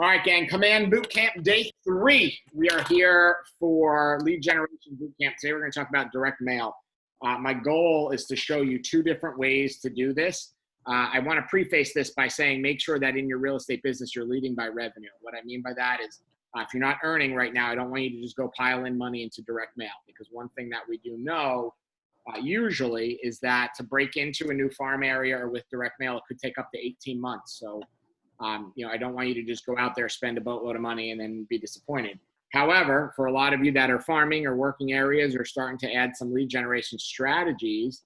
All right, gang, Command Bootcamp Day 3. We are here for Lead Generation Bootcamp. Today we're going to talk about direct mail. My goal is to show you two different ways to do this. I want to preface this by saying make sure that in your real estate business you're leading by revenue. What I mean by that is if you're not earning right now, I don't want you to just go pile in money into direct mail, because one thing that we do know usually is that to break into a new farm area or with direct mail, it could take up to 18 months. So I don't want you to just go out there, spend a boatload of money, and then be disappointed. However, for a lot of you that are farming or working areas or starting to add some lead generation strategies,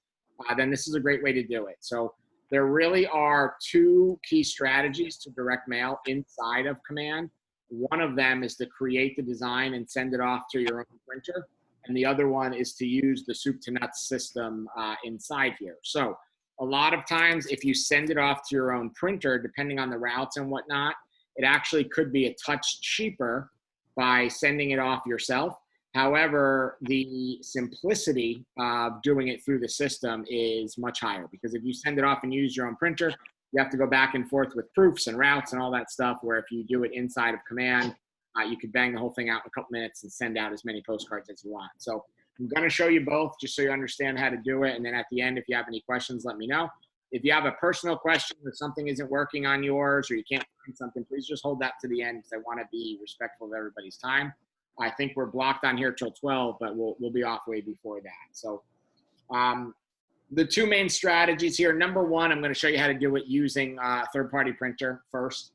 then this is a great way to do it. So there really are two key strategies to direct mail inside of Command. One of them is to create the design and send it off to your own printer. And the other one is to use the soup to nuts system inside here. So a lot of times, if you send it off to your own printer, depending on the routes and whatnot, it actually could be a touch cheaper by sending it off yourself. However, the simplicity of doing it through the system is much higher, because if you send it off and use your own printer, you have to go back and forth with proofs and routes and all that stuff, where if you do it inside of Command, you could bang the whole thing out in a couple minutes and send out as many postcards as you want. So I'm going to show you both just so you understand how to do it. And then at the end, if you have any questions, let me know. If you have a personal question or something isn't working on yours or you can't find something, please just hold that to the end, because I want to be respectful of everybody's time. I think we're blocked on here till 12, but we'll be off way before that. So the two main strategies here. Number one, I'm going to show you how to do it using a third-party printer first.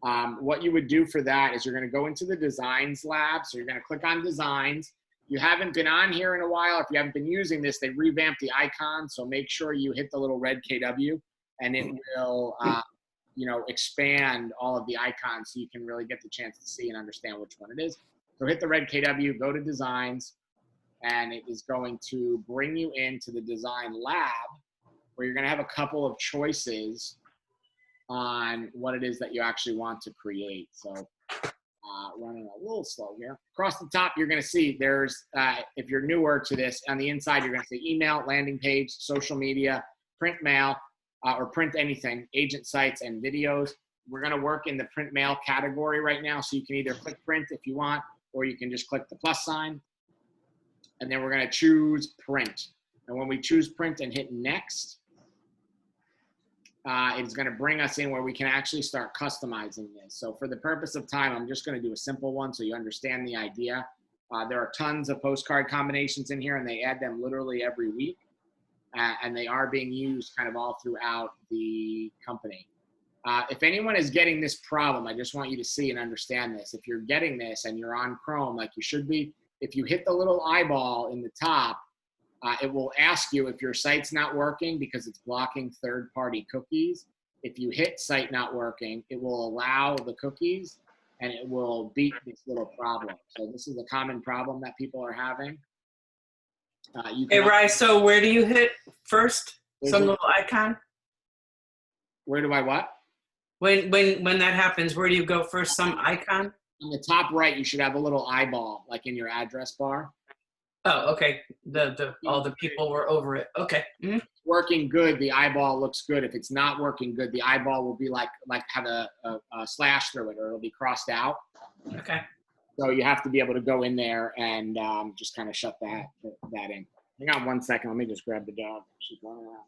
What you would do for that is you're going to go into the Designs lab. So you're going to click on Designs. You haven't been on here in a while. If you haven't been using this, they revamped the icon. So make sure you hit the little red KW, and it will, expand all of the icons so you can really get the chance to see and understand which one it is. So hit the red KW, go to Designs, and it is going to bring you into the Design Lab, where you're going to have a couple of choices on what it is that you actually want to create. So running a little slow here. Across the top, you're going to see there's, if you're newer to this, on the inside, you're going to see email, landing page, social media, print mail, or print anything, agent sites, and videos. We're going to work in the print mail category right now. So you can either click print if you want, or you can just click the plus sign. And then we're going to choose print. And when we choose print and hit next, it's going to bring us in where we can actually start customizing this. So for the purpose of time, I'm just going to do a simple one so you understand the idea. There are tons of postcard combinations in here, and they add them literally every week. And they are being used kind of all throughout the company. If anyone is getting this problem, I just want you to see and understand this. If you're getting this and you're on Chrome like you should be, if you hit the little eyeball in the top, it will ask you if your site's not working because it's blocking third-party cookies. If you hit site not working, it will allow the cookies and it will beat this little problem. So this is a common problem that people are having. Hey, Rye, so where do you hit first? Some little icon? Where do I what? When that happens, where do you go first? Some icon? On the top right, you should have a little eyeball, like in your address bar. Oh, okay. All the people were over it. Okay. Mm-hmm. If it's working good, the eyeball looks good. If it's not working good, the eyeball will be like have a slash through it, or it'll be crossed out. Okay. So you have to be able to go in there and just kind of shut that in. Hang on 1 second. Let me just grab the dog. She's running around.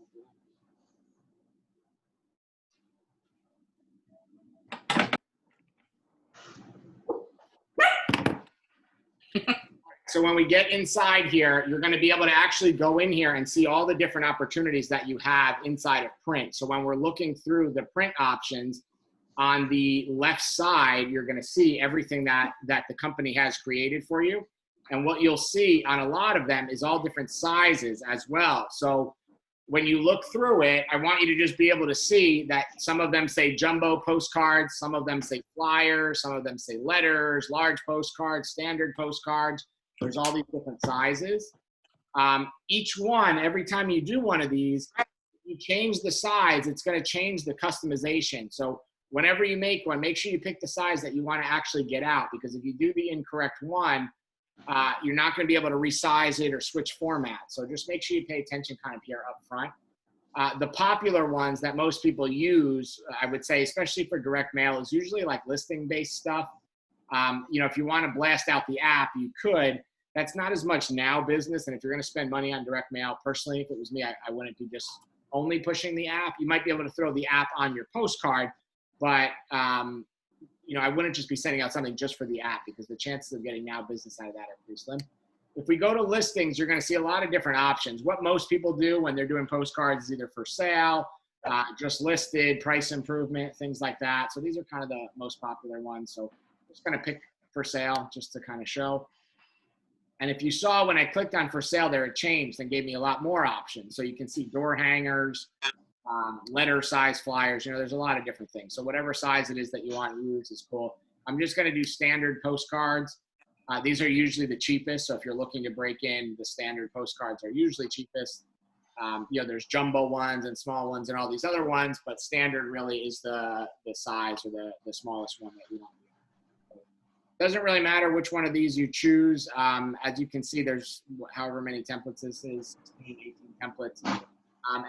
So when we get inside here, you're going to be able to actually go in here and see all the different opportunities that you have inside of print. So when we're looking through the print options, on the left side, you're going to see everything that the company has created for you. And what you'll see on a lot of them is all different sizes as well. So when you look through it, I want you to just be able to see that some of them say jumbo postcards, some of them say flyers, some of them say letters, large postcards, standard postcards. There's all these different sizes. Each one, every time you do one of these, you change the size, it's going to change the customization. So whenever you make one, make sure you pick the size that you want to actually get out, because if you do the incorrect one, you're not going to be able to resize it or switch formats. So just make sure you pay attention kind of here up front. The popular ones that most people use, I would say, especially for direct mail, is usually like listing-based stuff. You know, if you want to blast out the app, you could. That's not as much now business. And if you're going to spend money on direct mail, personally, if it was me, I wouldn't be just only pushing the app. You might be able to throw the app on your postcard, but you know, I wouldn't just be sending out something just for the app, because the chances of getting now business out of that are pretty slim. If we go to listings, you're going to see a lot of different options. What most people do when they're doing postcards is either for sale, just listed, price improvement, things like that. So these are kind of the most popular ones. So I'm just going to pick for sale just to kind of show. And if you saw when I clicked on for sale there, it changed and gave me a lot more options. So you can see door hangers, letter size flyers. You know, there's a lot of different things. So whatever size it is that you want to use is cool. I'm just going to do standard postcards. These are usually the cheapest. So if you're looking to break in, the standard postcards are usually cheapest. You know, there's jumbo ones and small ones and all these other ones, but standard really is the size or the smallest one that you want. Doesn't really matter which one of these you choose. As you can see, there's however many templates this is, 16, 18 templates.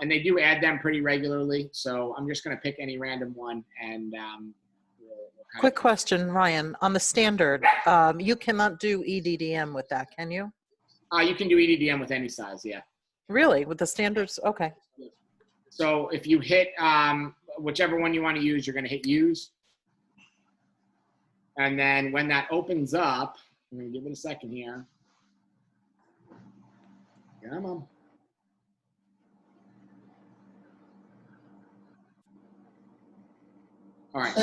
And they do add them pretty regularly. So I'm just going to pick any random one and Quick question, Ryan. On the standard, you cannot do EDDM with that, can you? You can do EDDM with any size, yeah. Really? With the standards? Okay. So if you hit whichever one you want to use, you're going to hit use. And then when that opens up, I'm going to give it a second here. Come on. All right.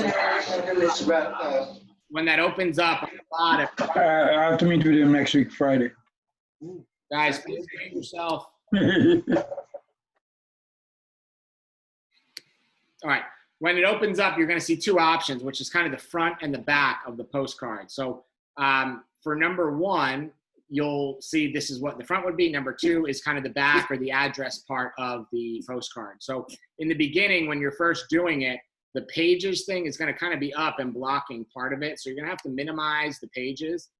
So when that opens up on the bottom, I have to meet with him next week, Friday. guys, please mute yourself. All right. When it opens up, you're going to see two options, which is kind of the front and the back of the postcard. So for number one, you'll see this is what the front would be. Number two is kind of the back or the address part of the postcard. So in the beginning, when you're first doing it, the pages thing is going to kind of be up and blocking part of it. So you're going to have to minimize the pages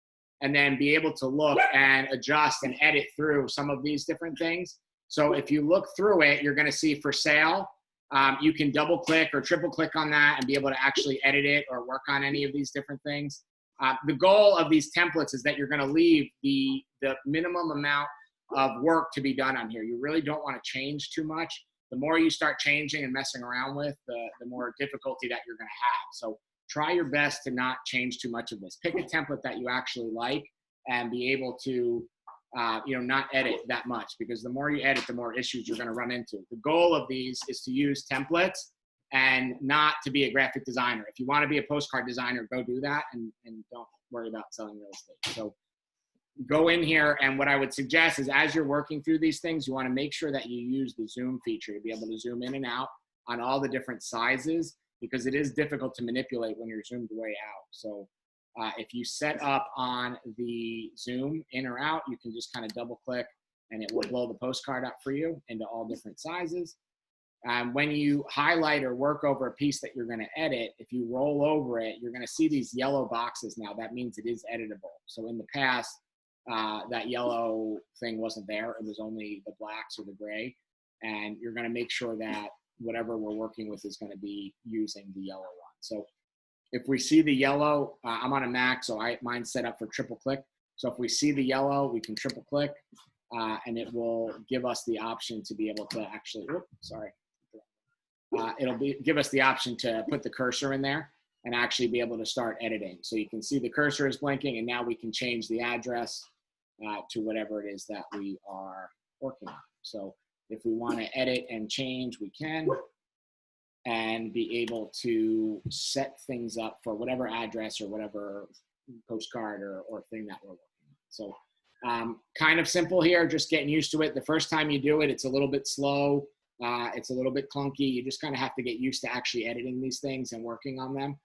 and then be able to look and adjust and edit through some of these different things. So if you look through it, you're going to see for sale. You can double click or triple click on that and be able to actually edit it or work on any of these different things. The goal of these templates is that you're going to leave the minimum amount of work to be done on here. You really don't want to change too much. The more you start changing and messing around with, the more difficulty that you're going to have. So try your best to not change too much of this. Pick a template that you actually like and be able to you know, not edit that much, because the more you edit, the more issues you're going to run into. The goal of these is to use templates and not to be a graphic designer. If you want to be a postcard designer, go do that and don't worry about selling real estate. So go in here, and what I would suggest is as you're working through these things, you want to make sure that you use the zoom feature to be able to zoom in and out on all the different sizes, because it is difficult to manipulate when you're zoomed way out. So if you set up on the zoom in or out, you can just kind of double click and it will blow the postcard up for you into all different sizes. When you highlight or work over a piece that you're going to edit, if you roll over it, you're going to see these yellow boxes now. That means it is editable. So in the past, that yellow thing wasn't there. It was only the blacks or the gray. And you're going to make sure that whatever we're working with is going to be using the yellow one. So if we see the yellow, I'm on a Mac, so mine's set up for triple click. So if we see the yellow, we can triple click, and it will give us the option to be able to actually, it'll give us the option to put the cursor in there and actually be able to start editing. So you can see the cursor is blinking, and now we can change the address to whatever it is that we are working on. So if we want to edit and change, we can, and be able to set things up for whatever address or whatever postcard or thing that we're working on. So kind of simple here, just getting used to it. The first time you do it, it's a little bit slow. It's a little bit clunky. You just kind of have to get used to actually editing these things and working on them.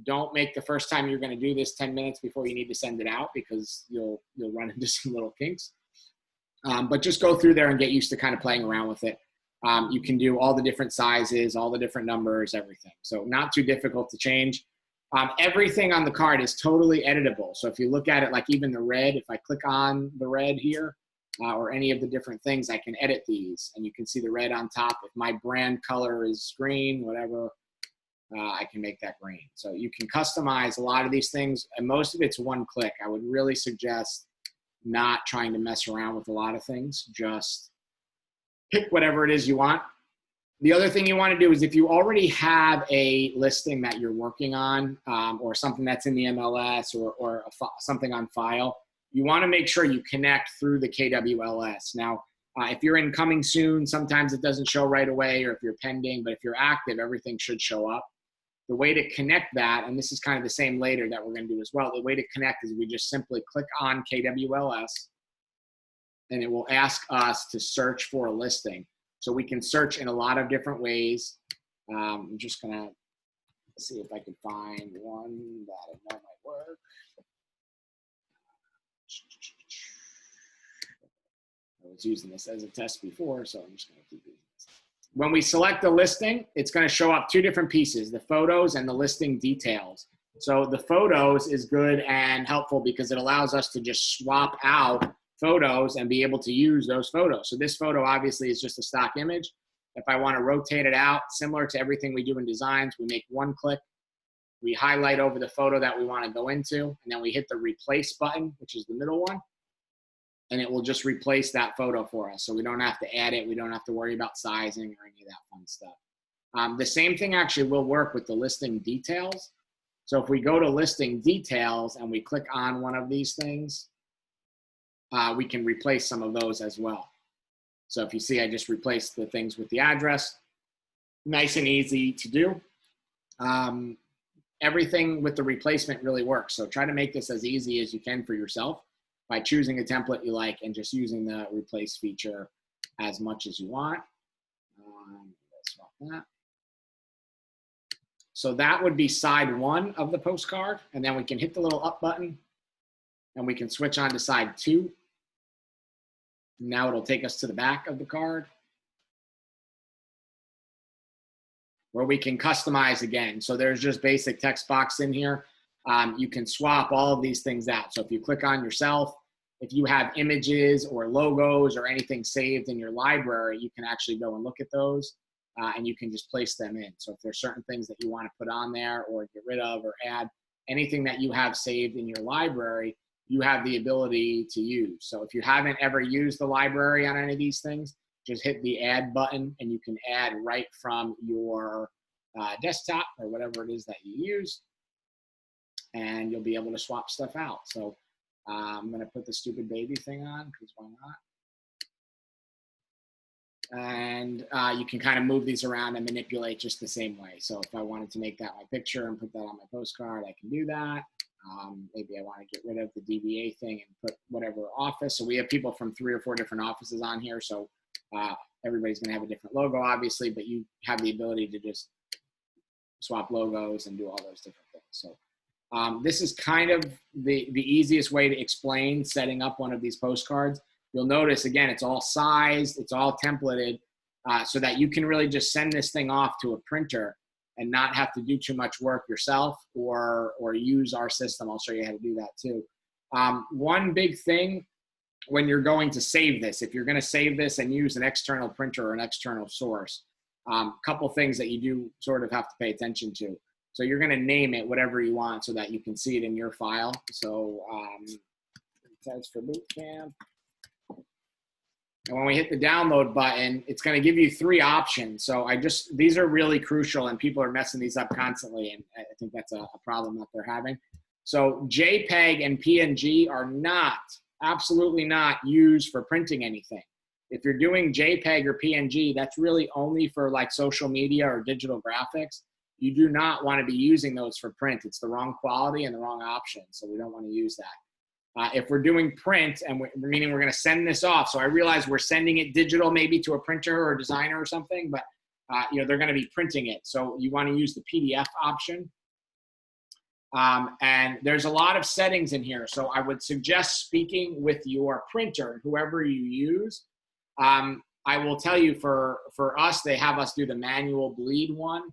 Don't make the first time you're going to do this 10 minutes before you need to send it out, because you'll run into some little kinks. But just go through there and get used to kind of playing around with it. You can do all the different sizes, all the different numbers, everything. So not too difficult to change. Everything on the card is totally editable. So if you look at it, like even the red, if I click on the red here, or any of the different things, I can edit these. And you can see the red on top. If my brand color is green, whatever, I can make that green. So you can customize a lot of these things, and most of it's one click. I would really suggest not trying to mess around with a lot of things. Just pick whatever it is you want. The other thing you want to do is if you already have a listing that you're working on, or something that's in the MLS or something on file, you want to make sure you connect through the KWLS. Now, if you're in coming soon, sometimes it doesn't show right away, or if you're pending, but if you're active, everything should show up. The way to connect that, and this is kind of the same later that we're going to do as well, the way to connect is we just simply click on KWLS, and it will ask us to search for a listing. So we can search in a lot of different ways. I'm just going to see if I can find one that I know might work. I was using this as a test before, so I'm just going to keep using this. When we select a listing, it's going to show up two different pieces, the photos and the listing details. So the photos is good and helpful because it allows us to just swap out photos and be able to use those photos. So this photo obviously is just a stock image. If I want to rotate it out, similar to everything we do in designs, we make one click, we highlight over the photo that we want to go into, and then we hit the replace button, which is the middle one, and it will just replace that photo for us. So we don't have to add it. We don't have to worry about sizing or any of that fun stuff. The same thing actually will work with the listing details. So if we go to listing details and we click on one of these things, we can replace some of those as well. So if you see, I just replaced the things with the address. Nice and easy to do. Everything with the replacement really works. So try to make this as easy as you can for yourself by choosing a template you like and just using the replace feature as much as you want. Let's swap that. So that would be side one of the postcard. And then we can hit the little up button and we can switch on to side two. Now it'll take us to the back of the card where we can customize again. So there's just basic text box in here. You can swap all of these things out. So if you click on yourself, if you have images or logos or anything saved in your library, you can actually go and look at those and you can just place them in. So if there's certain things that you want to put on there or get rid of or add, anything that you have saved in your library, you have the ability to use. So if you haven't ever used the library on any of these things, just hit the add button and you can add right from your desktop or whatever it is that you use, and you'll be able to swap stuff out. So I'm gonna put the stupid baby thing on because why not? And you can kind of move these around and manipulate just the same way. So if I wanted to make that my picture and put that on my postcard, I can do that. Maybe I want to get rid of the DBA thing and put whatever office. So we have people from 3 or 4 different offices on here. So everybody's going to have a different logo, obviously, but you have the ability to just swap logos and do all those different things. So this is kind of the easiest way to explain setting up one of these postcards. You'll notice, again, it's all sized, it's all templated, so that you can really just send this thing off to a printer and not have to do too much work yourself or use our system. I'll show you how to do that too. One big thing when you're going to save this, if you're going to save this and use an external printer or an external source, couple things that you do sort of have to pay attention to. So you're going to name it whatever you want so that you can see it in your file. So it says for Bootcamp. And when we hit the download button, it's going to give you 3 options. So these are really crucial and people are messing these up constantly. And I think that's a problem that they're having. So JPEG and PNG are absolutely not used for printing anything. If you're doing JPEG or PNG, that's really only for like social media or digital graphics. You do not want to be using those for print. It's the wrong quality and the wrong option. So we don't want to use that. If we're doing print, and meaning we're going to send this off, so I realize we're sending it digital maybe to a printer or a designer or something, but they're going to be printing it. So you want to use the PDF option. And there's a lot of settings in here. So I would suggest speaking with your printer, whoever you use. I will tell you for us, they have us do the manual bleed one.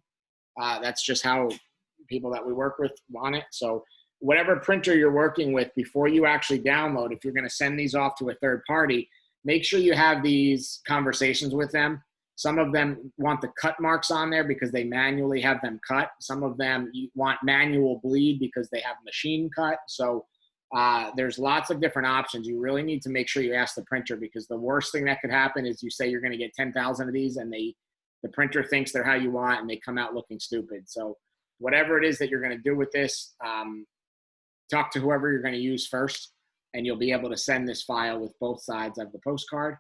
That's just how people that we work with want it. So whatever printer you're working with, before you actually download, if you're going to send these off to a third party, make sure you have these conversations with them. Some of them want the cut marks on there because they manually have them cut. Some of them you want manual bleed because they have machine cut. So there's lots of different options. You really need to make sure you ask the printer, because the worst thing that could happen is you say you're going to get 10,000 of these and the printer thinks they're how you want and they come out looking stupid. So whatever it is that you're going to do with this, talk to whoever you're going to use first, and you'll be able to send this file with both sides of the postcard.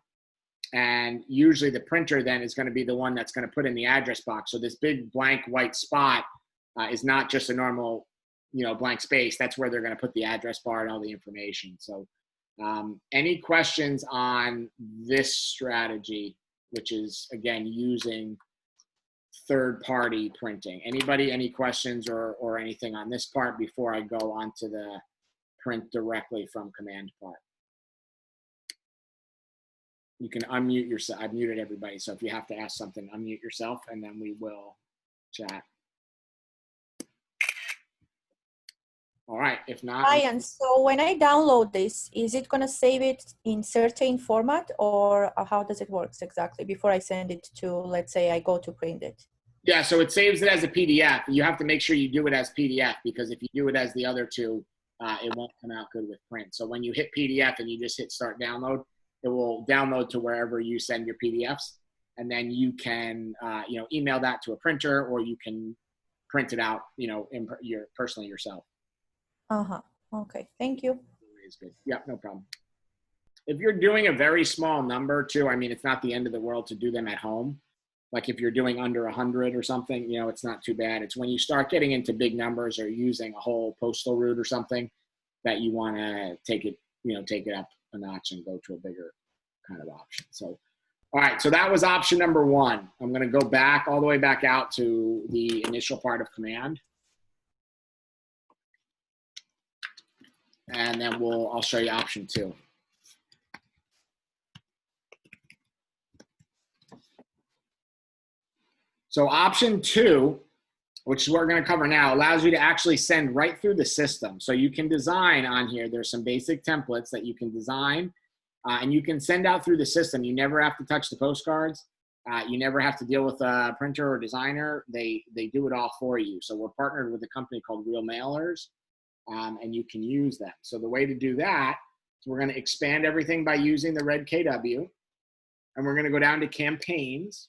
And usually the printer then is going to be the one that's going to put in the address box. So this big blank white spot is not just a normal, blank space. That's where they're going to put the address bar and all the information. So any questions on this strategy, which is, again, using third-party printing? Anybody, any questions or anything on this part before I go on to the print directly from command part? You can unmute yourself. I've muted everybody, so if you have to ask something, unmute yourself, and then we will chat. All right, if not. Ryan, so when I download this, is it going to save it in certain format, or how does it work exactly before I send it to, let's say I go to print it? Yeah, so it saves it as a PDF. You have to make sure you do it as PDF, because if you do it as the other two, it won't come out good with print. So when you hit PDF and you just hit start download, it will download to wherever you send your PDFs, and then you can, email that to a printer, or you can print it out, personally yourself. Okay, thank you. Is good. Yeah, no problem. If you're doing a very small number too, I mean, it's not the end of the world to do them at home. Like if you're doing under 100 or something, it's not too bad. It's when you start getting into big numbers or using a whole postal route or something that you want to take it up a notch and go to a bigger kind of option. So, all right. So that was option number one. I'm going to go back all the way back out to the initial part of command. And then I'll show you option two. So option two, which is what we're going to cover now, allows you to actually send right through the system. So you can design on here. There's some basic templates that you can design, and you can send out through the system. You never have to touch the postcards. You never have to deal with a printer or designer. They do it all for you. So we're partnered with a company called Real Mailers, and you can use them. So the way to do that is we're going to expand everything by using the red KW, and we're going to go down to campaigns.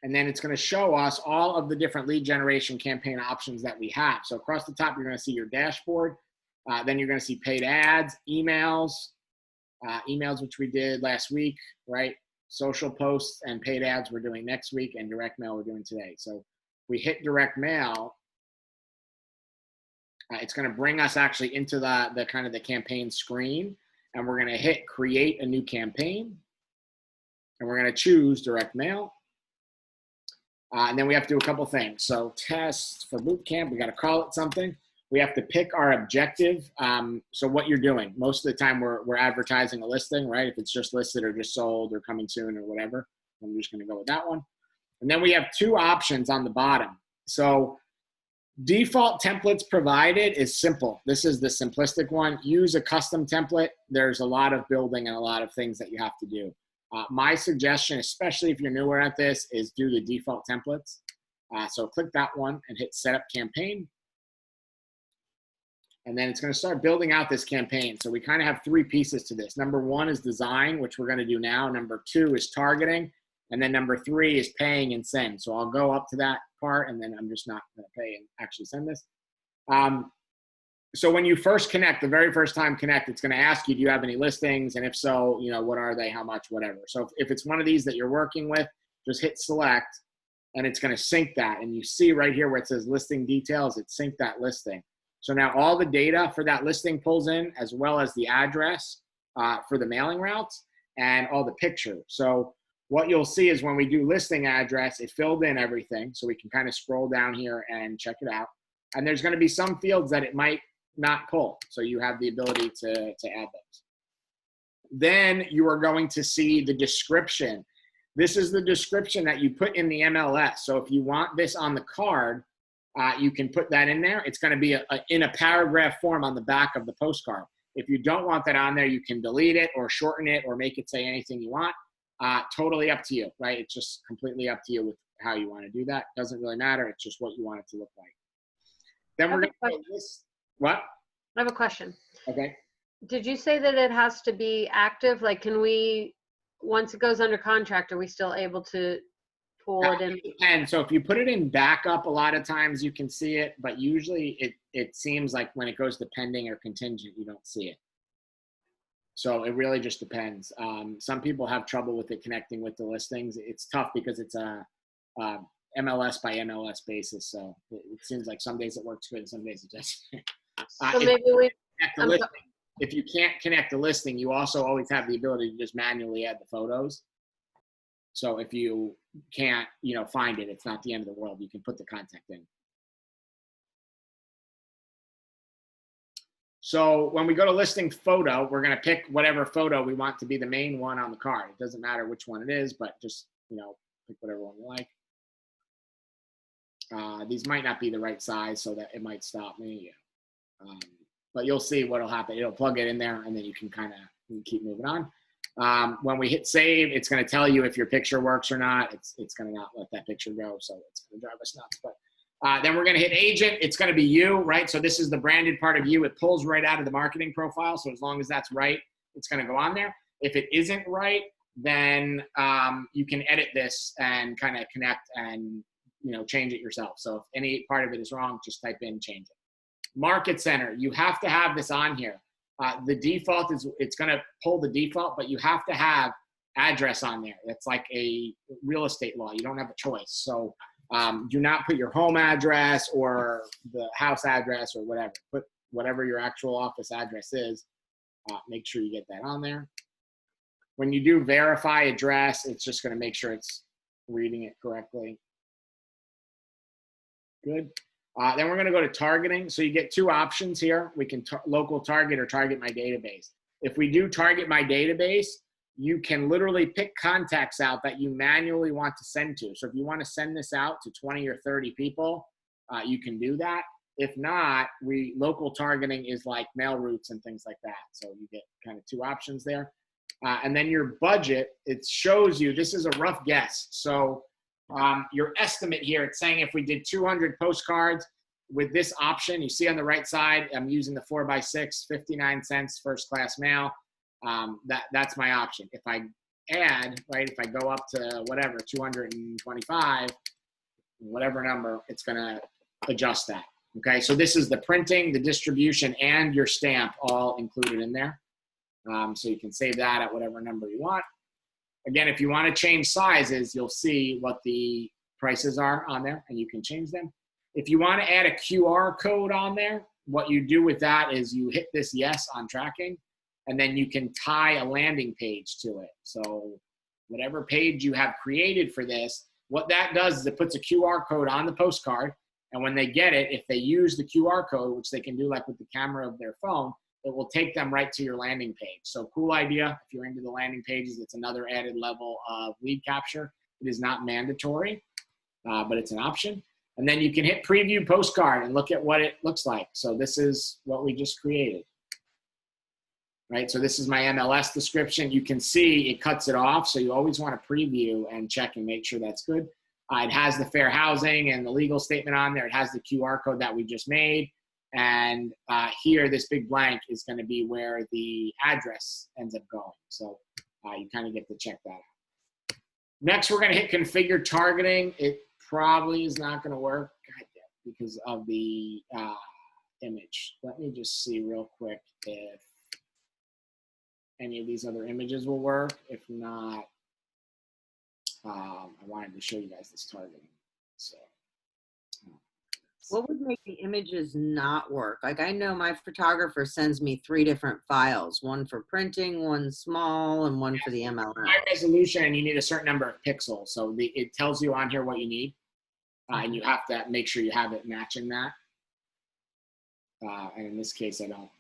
And then it's going to show us all of the different lead generation campaign options that we have. So across the top, you're going to see your dashboard. Then you're going to see paid ads, emails, which we did last week, right? Social posts and paid ads we're doing next week, and direct mail we're doing today. So if we hit direct mail, it's going to bring us actually into the kind of the campaign screen. And we're going to hit create a new campaign. And we're going to choose direct mail. And then we have to do a couple things. So test for Bootcamp, we got to call it something. We have to pick our objective. So what you're doing, most of the time we're advertising a listing, right? If it's just listed or just sold or coming soon or whatever, I'm just going to go with that one. And then we have two options on the bottom. So default templates provided is simple. This is the simplistic one. Use a custom template. There's a lot of building and a lot of things that you have to do. My suggestion, especially if you're newer at this, is do the default templates. So click that one and hit Setup Campaign. And then it's going to start building out this campaign. So we kind of have three pieces to this. Number one is design, which we're going to do now. Number two is targeting. And then number three is paying and send. So I'll go up to that part, and then I'm just not going to pay and actually send this. So when you first connect, the very first time connect, it's going to ask you, do you have any listings? And if so, what are they, how much, whatever. So if it's one of these that you're working with, just hit select, and it's going to sync that. And you see right here where it says listing details, it synced that listing. So now all the data for that listing pulls in, as well as the address for the mailing routes and all the pictures. So what you'll see is when we do listing address, it filled in everything. So we can kind of scroll down here and check it out. And there's going to be some fields that it might not pull. So you have the ability to add those. Then you are going to see the description. This is the description that you put in the MLS. So if you want this on the card, you can put that in there. It's going to be in a paragraph form on the back of the postcard. If you don't want that on there, you can delete it or shorten it or make it say anything you want. Totally up to you, right? It's just completely up to you with how you want to do that. Doesn't really matter. It's just what you want it to look like. Then we're going to put this. What? I have a question. Okay. Did you say that it has to be active? Like, can we, once it goes under contract, are we still able to pull it in? And so if you put it in backup, a lot of times you can see it, but usually it seems like when it goes to pending or contingent, you don't see it. So it really just depends. Some people have trouble with it connecting with the listings. It's tough because it's a MLS by MLS basis. So it seems like some days it works good, some days it doesn't. So maybe we, if you can't connect the listing, you also always have the ability to just manually add the photos. So if you can't, find it, it's not the end of the world. You can put the contact in. So when we go to listing photo, we're going to pick whatever photo we want to be the main one on the card. It doesn't matter which one it is, but just, pick whatever one you like. These might not be the right size, so that it might stop me. But you'll see what'll happen. It'll plug it in there, and then you can kind of keep moving on. When we hit save, it's going to tell you if your picture works or not. It's going to not let that picture go, so it's going to drive us nuts. But then we're going to hit agent. It's going to be you, right? So this is the branded part of you. It pulls right out of the marketing profile. So as long as that's right, it's going to go on there. If it isn't right, then you can edit this and kind of connect and change it yourself. So if any part of it is wrong, just type in change it. Market center, you have to have this on here. The default is it's going to pull the default, but you have to have address on there. It's like a real estate law. You don't have a choice. So do not put your home address or the house address or whatever. Put whatever your actual office address is. Make sure you get that on there. When you do verify address, it's just going to make sure it's reading it correctly. Good. Then we're going to go to targeting. So you get two options here. We can local target or target my database. If we do target my database, you can literally pick contacts out that you manually want to send to. So if you want to send this out to 20 or 30 people, you can do that. If not, local targeting is like mail routes and things like that. So you get kind of two options there. And then your budget, it shows you, this is a rough guess. So your estimate here, it's saying if we did 200 postcards with this option, you see on the right side, I'm using the 4x6, 59 cents first class mail. That's my option. If I add, right, if I go up to whatever, 225, whatever number, it's going to adjust that. Okay, so this is the printing, the distribution, and your stamp all included in there. So you can save that at whatever number you want. Again, if you want to change sizes, you'll see what the prices are on there, and you can change them. If you want to add a QR code on there, what you do with that is you hit this yes on tracking, and then you can tie a landing page to it. So whatever page you have created for this, what that does is it puts a QR code on the postcard, and when they get it, if they use the QR code, which they can do like with the camera of their phone, it will take them right to your landing page. So cool idea. If you're into the landing pages, it's another added level of lead capture. It is not mandatory, but it's an option. And then you can hit preview postcard and look at what it looks like. So this is what we just created. Right, so this is my MLS description. You can see it cuts it off. So you always want to preview and check and make sure that's good. It has the fair housing and the legal statement on there. It has the QR code that we just made. And here, this big blank is going to be where the address ends up going. So you kind of get to check that out. Next, we're going to hit configure targeting. It probably is not going to work because of the image. Let me just see real quick if any of these other images will work. If not, I wanted to show you guys this targeting. So. What would make the images not work? Like I know my photographer sends me 3 different files, one for printing, one small, and one for the MLS. High resolution, and you need a certain number of pixels. So it tells you on here what you need, and you have to make sure you have it matching that. And in this case, I don't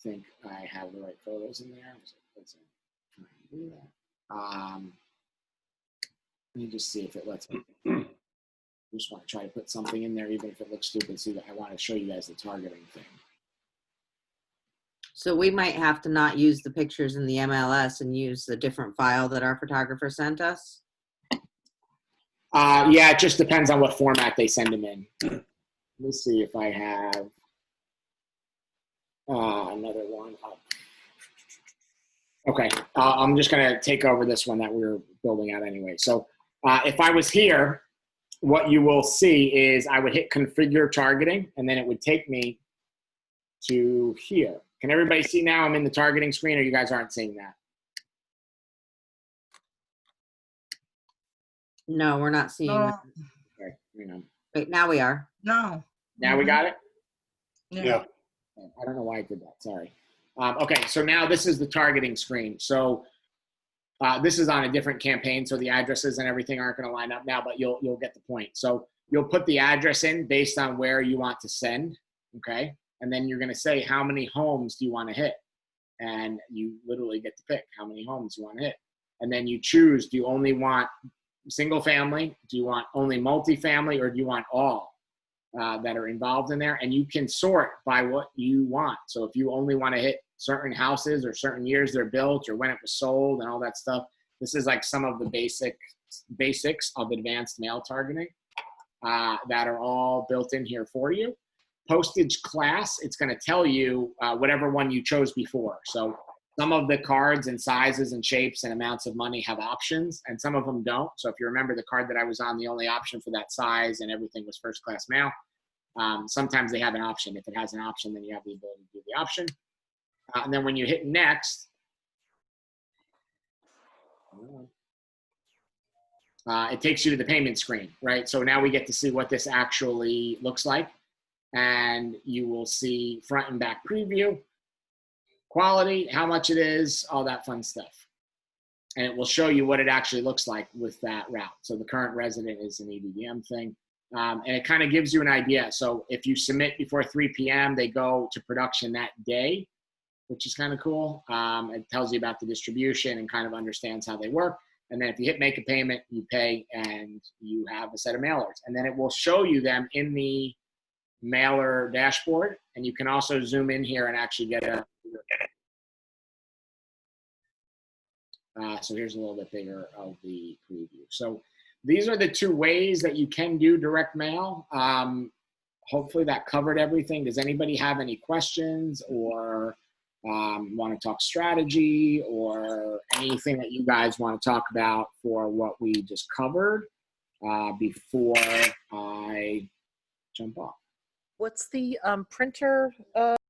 think I have the right photos in there. So let's try and do that. Let me just see if it lets me. I just want to try to put something in there, even if it looks stupid. See, I want to show you guys the targeting thing. So we might have to not use the pictures in the MLS and use the different file that our photographer sent us. Yeah, it just depends on what format they send them in. Let me see if I have another one up. Okay, I'm just going to take over this one that we were building out anyway. So if I was here, what you will see is I would hit configure targeting, and then it would take me to here. Can everybody see now I'm in the targeting screen, or you guys aren't seeing that? No, we're not seeing No. that. Okay, hang on. Wait, now we are. No. Now we got it? Yeah. I don't know why I did that. Sorry. Okay, so now this is the targeting screen. So this is on a different campaign, so the addresses and everything aren't going to line up now, but you'll get the point. So you'll put the address in based on where you want to send, okay? And then you're going to say how many homes do you want to hit, and you literally get to pick how many homes you want to hit. And then you choose: do you only want single family? Do you want only multifamily, or do you want all that are involved in there? And you can sort by what you want. So if you only want to hit certain houses or certain years they're built or when it was sold and all that stuff, this is like some of the basics of advanced mail targeting that are all built in here for you. Postage class, it's going to tell you whatever one you chose before. So some of the cards and sizes and shapes and amounts of money have options, and some of them don't. So if you remember the card that I was on, the only option for that size and everything was first class mail. Sometimes they have an option. If it has an option, then you have the ability to do the option. And then when you hit next, it takes you to the payment screen, right? So now we get to see what this actually looks like. And you will see front and back preview, quality, how much it is, all that fun stuff. And it will show you what it actually looks like with that route. So the current resident is an EDDM thing. And it kind of gives you an idea. So if you submit before 3 p.m., they go to production that day, which is kind of cool. It tells you about the distribution and kind of understands how they work. And then if you hit make a payment, you pay, and you have a set of mailers. And then it will show you them in the mailer dashboard. And you can also zoom in here and actually get a so here's a little bit bigger of the preview. So these are the two ways that you can do direct mail. Hopefully that covered everything. Does anybody have any questions or want to talk strategy or anything that you guys want to talk about for what we just covered before I jump off? What's the printer